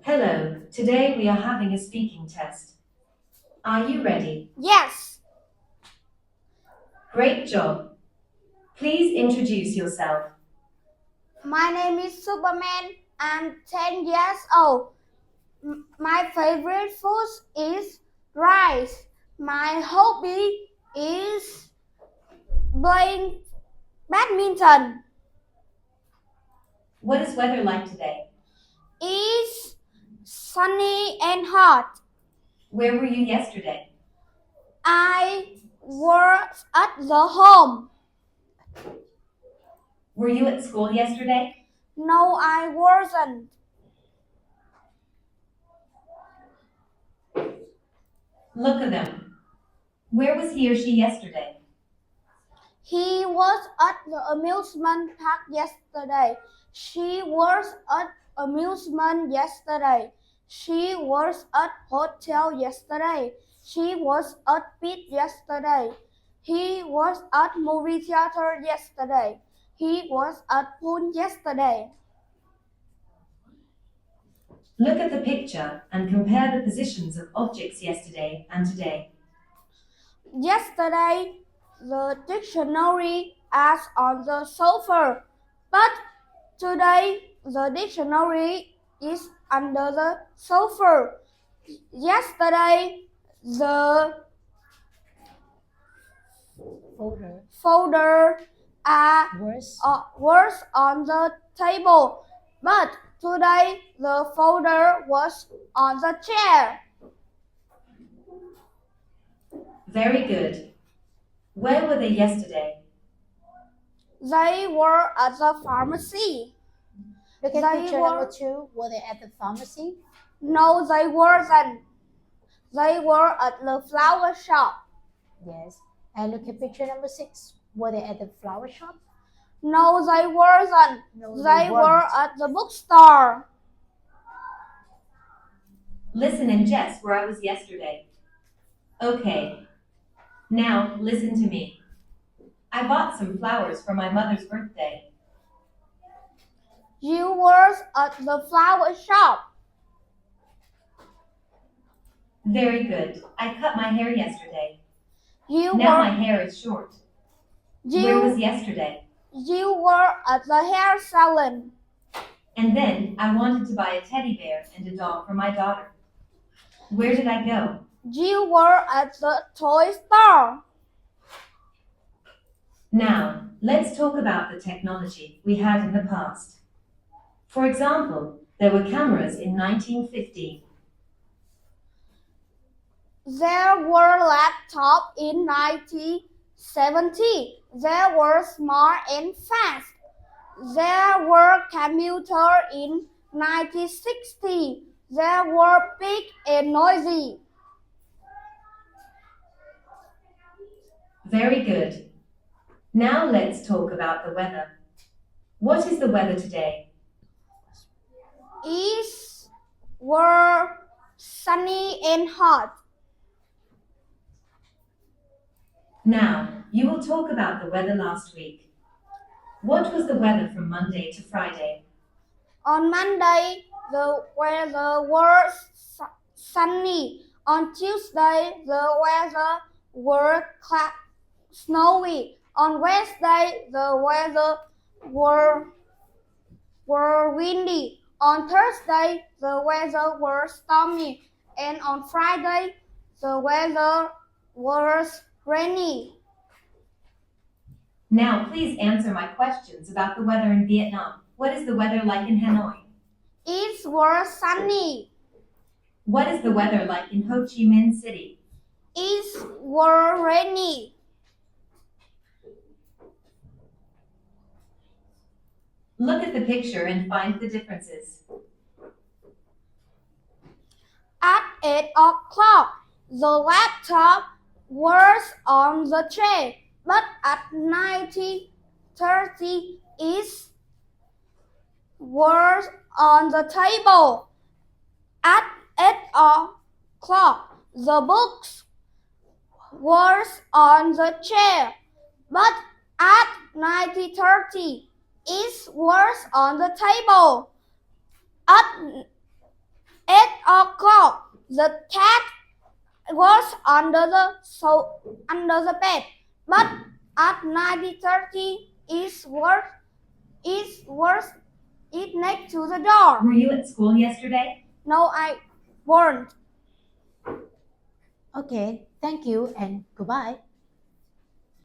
Hello, today we are having a speaking test. Are you ready? Yes, Great job. Please introduce yourself. my name is Superman. I'm 10 years old. My favorite food is rice. My hobby is playing badminton. What is weather like today? It's sunny and hot. Where were you yesterday? I was at the home. Were you at school yesterday? No, I wasn't. Look at them. Where was he or she yesterday? He was at the amusement park yesterday. She was at amusement yesterday. She was at hotel yesterday. She was at beach yesterday. He was at movie theater yesterday. He was at pool yesterday. Look at the picture and compare the positions of objects yesterday and today. Yesterday, the dictionary is on the sofa, but today the dictionary is under the sofa. Yesterday, the folder was on the table, but today the folder was on the chair. Very good. Where were they yesterday? They were at the pharmacy. Look at They picture were- number 2. Were they at the pharmacy? No, they weren't. They were at the flower shop. Yes. And look at picture number 6. Were they at the flower shop? No, they weren't. No, They were weren't. at the bookstore. Listen and guess where I was yesterday. Okay. Now, listen to me. I bought some flowers for my mother's birthday. You were at the flower shop. Very good. I cut my hair yesterday. You Now were my hair is short. you, Where was yesterday? you were at the hair salon. And then I wanted to buy a teddy bear and a doll for my daughter. Where did I go? You were at the toy store. Now, let's talk about the technology we had in the past. For example, there were cameras in 1950. There were laptops in 1970. There were smart and fast. There were computers in 1960. There were big and noisy. Very good. Now let's talk about the weather. What is the weather today? It were sunny and hot. Now, you will talk about the weather last week. What was the weather from Monday to Friday? On Monday, the weather was sunny. On Tuesday, the weather was snowy. On Wednesday, the weather were windy. On Thursday, the weather was stormy. And on Friday, the weather was rainy. Now, please answer my questions about the weather in Vietnam. What is the weather like in Hanoi? It was sunny. What is the weather like in Ho Chi Minh City? It was rainy. Look at the picture and find the differences. At 8 o'clock, the laptop was on the tray, but at 9:30 it was on the table. At 8 o'clock, the books was on the chair, but at 9:30 it was on the table. At 8 o'clock. The cat was under the bed, but at 9:30 it next to the door. Were you at school yesterday? No, I weren't. Okay, thank you and goodbye.